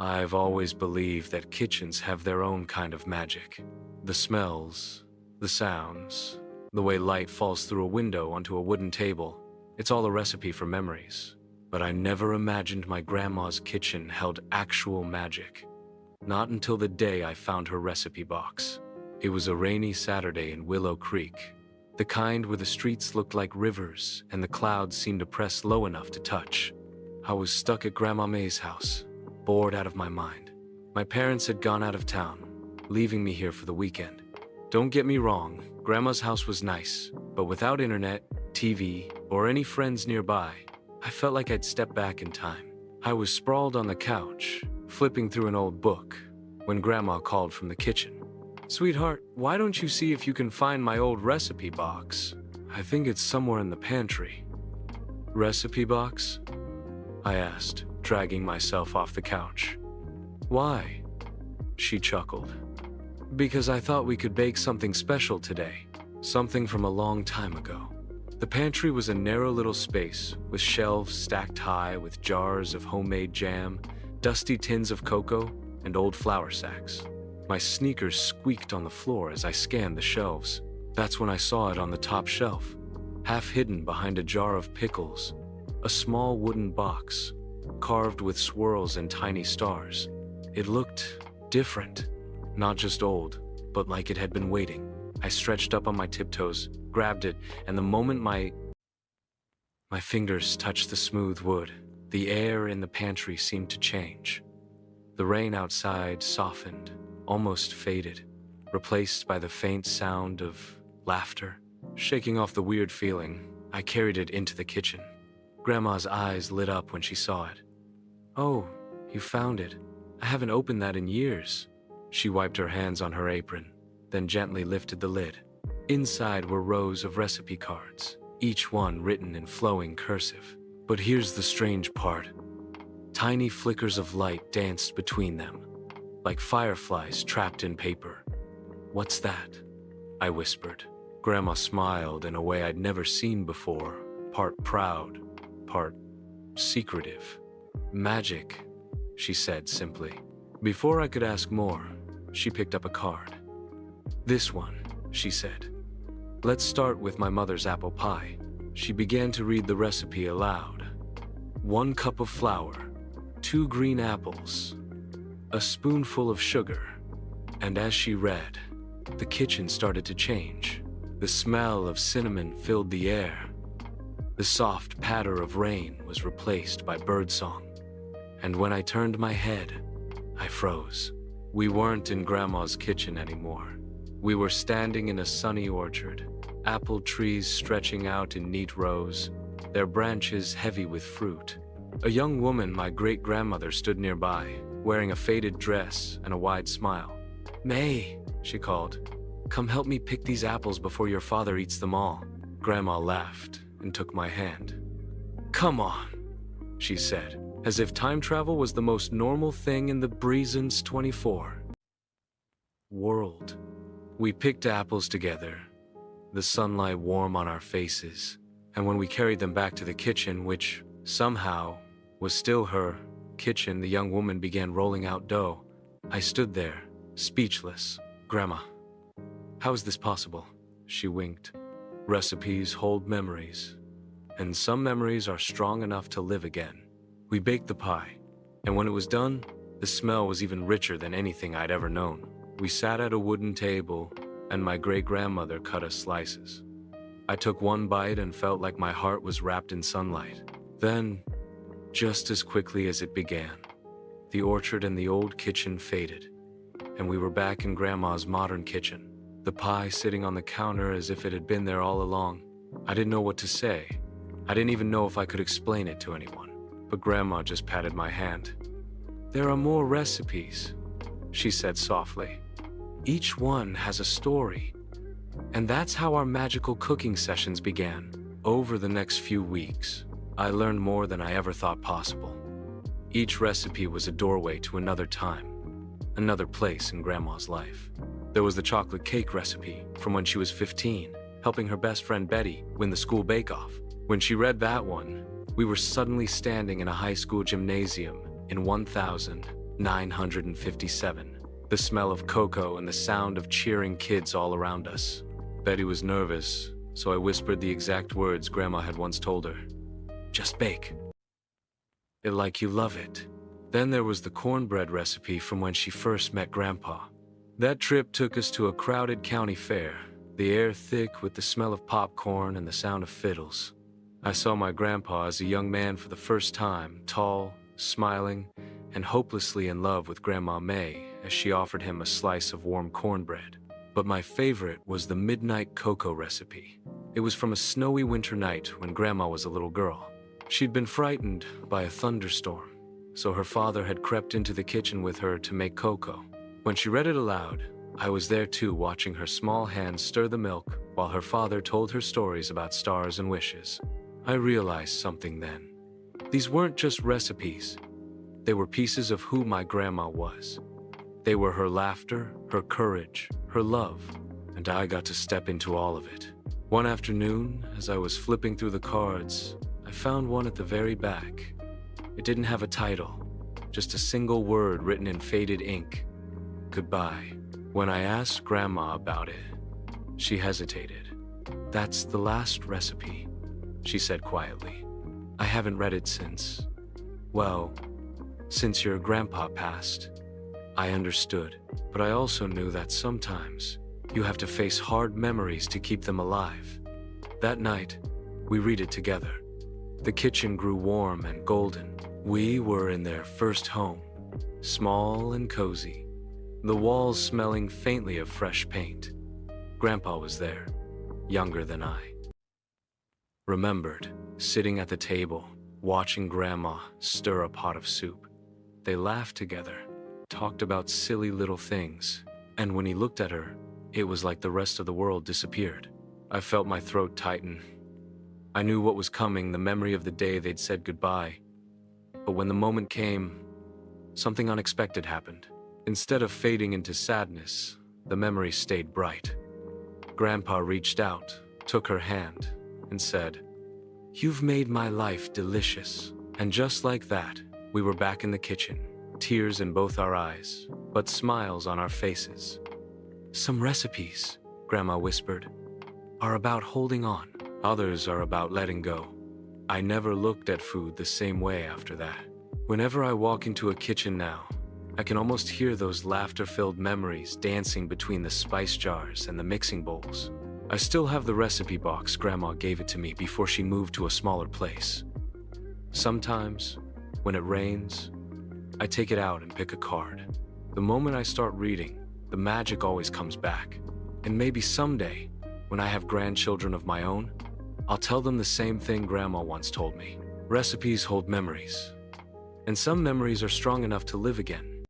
I've always believed that kitchens have their own kind of magic. The smells, the sounds, the way light falls through a window onto a wooden table. It's all a recipe for memories. But I never imagined my grandma's kitchen held actual magic. Not until the day I found her recipe box. It was a rainy Saturday in Willow Creek. The kind where the streets looked like rivers and the clouds seemed to press low enough to touch. I was stuck at Grandma May's house, bored out of my mind. My parents had gone out of town, leaving me here for the weekend. Don't get me wrong, Grandma's house was nice, but without internet, TV, or any friends nearby, I felt like I'd stepped back in time. I was sprawled on the couch, flipping through an old book, when Grandma called from the kitchen. "Sweetheart, why don't you see if you can find my old recipe box? I think it's somewhere in the pantry." "Recipe box?" I asked, dragging myself off the couch. "Why?" She chuckled. "Because I thought we could bake something special today, something from a long time ago." The pantry was a narrow little space with shelves stacked high with jars of homemade jam, dusty tins of cocoa, and old flour sacks. My sneakers squeaked on the floor as I scanned the shelves. That's when I saw it on the top shelf, half hidden behind a jar of pickles, a small wooden box, carved with swirls and tiny stars. It looked different, not just old, but like it had been waiting. I stretched up on my tiptoes, grabbed it, and the moment my fingers touched the smooth wood, the air in the pantry seemed to change. The rain outside softened, almost faded, replaced by the faint sound of laughter. Shaking off the weird feeling, I carried it into the kitchen. Grandma's eyes lit up when she saw it. "Oh, you found it. I haven't opened that in years." She wiped her hands on her apron, then gently lifted the lid. Inside were rows of recipe cards, each one written in flowing cursive. But here's the strange part. Tiny flickers of light danced between them, like fireflies trapped in paper. "What's that?" I whispered. Grandma smiled in a way I'd never seen before, part proud, part secretive. "Magic," she said simply. Before I could ask more, she picked up a card. "This one," she said. "Let's start with my mother's apple pie." She began to read the recipe aloud. 1 cup of flour, 2 green apples, a spoonful of sugar. And as she read, the kitchen started to change. The smell of cinnamon filled the air. The soft patter of rain was replaced by birdsong. And when I turned my head, I froze. We weren't in Grandma's kitchen anymore. We were standing in a sunny orchard, apple trees stretching out in neat rows, their branches heavy with fruit. A young woman, my great-grandmother, stood nearby, wearing a faded dress and a wide smile. "May," she called, "come help me pick these apples before your father eats them all." Grandma laughed and took my hand. "Come on," she said, as if time travel was the most normal thing in the Breezens 24 world. We picked apples together, the sunlight warm on our faces, and when we carried them back to the kitchen, which somehow was still her kitchen, the young woman began rolling out dough. I stood there, speechless. "Grandma, how is this possible?" She winked. "Recipes hold memories, and some memories are strong enough to live again." We baked the pie, and when it was done, the smell was even richer than anything I'd ever known. We sat at a wooden table, and my great-grandmother cut us slices. I took one bite and felt like my heart was wrapped in sunlight. Then, just as quickly as it began, the orchard and the old kitchen faded, and we were back in Grandma's modern kitchen, the pie sitting on the counter as if it had been there all along. I didn't know what to say. I didn't even know if I could explain it to anyone. But Grandma just patted my hand. "There are more recipes," she said softly. "Each one has a story." And that's how our magical cooking sessions began. Over the next few weeks, I learned more than I ever thought possible. Each recipe was a doorway to another time, another place in Grandma's life. There was the chocolate cake recipe from when she was 15, helping her best friend Betty win the school bake-off. When she read that one, we were suddenly standing in a high school gymnasium in 1000, 957. The smell of cocoa and the sound of cheering kids all around us. Betty was nervous, so I whispered the exact words Grandma had once told her. Just bake it like you love it. Then there was the cornbread recipe from when she first met Grandpa. That trip took us to a crowded county fair, the air thick with the smell of popcorn and the sound of fiddles. I saw my grandpa as a young man for the first time, tall, smiling, and hopelessly in love with Grandma May as she offered him a slice of warm cornbread. But my favorite was the midnight cocoa recipe. It was from a snowy winter night when Grandma was a little girl. She'd been frightened by a thunderstorm, so her father had crept into the kitchen with her to make cocoa. When she read it aloud, I was there too, watching her small hands stir the milk while her father told her stories about stars and wishes. I realized something then. These weren't just recipes. They were pieces of who my grandma was. They were her laughter, her courage, her love, and I got to step into all of it. One afternoon, as I was flipping through the cards, I found one at the very back. It didn't have a title, just a single word written in faded ink. Goodbye. When I asked Grandma about it, she hesitated. That's the last recipe, she said quietly. I haven't read it since, well, since your grandpa passed. I understood, but I also knew that sometimes you have to face hard memories to keep them alive. That night, we read it together. The kitchen grew warm and golden. We were in their first home, small and cozy, the walls smelling faintly of fresh paint. Grandpa was there, younger than I. Remembered, sitting at the table, watching Grandma stir a pot of soup. They laughed together, talked about silly little things, and when he looked at her, it was like the rest of the world disappeared. I felt my throat tighten. I knew what was coming, the memory of the day they'd said goodbye. But when the moment came, something unexpected happened. Instead of fading into sadness, the memory stayed bright. Grandpa reached out, took her hand, and said, "You've made my life delicious." And just like that, we were back in the kitchen, tears in both our eyes, but smiles on our faces. Some recipes, Grandma whispered, are about holding on. Others are about letting go. I never looked at food the same way after that. Whenever I walk into a kitchen now, I can almost hear those laughter-filled memories dancing between the spice jars and the mixing bowls. I still have the recipe box. Grandma gave it to me before she moved to a smaller place. Sometimes, when it rains, I take it out and pick a card. The moment I start reading, the magic always comes back. And maybe someday, when I have grandchildren of my own, I'll tell them the same thing Grandma once told me. Recipes hold memories, and some memories are strong enough to live again.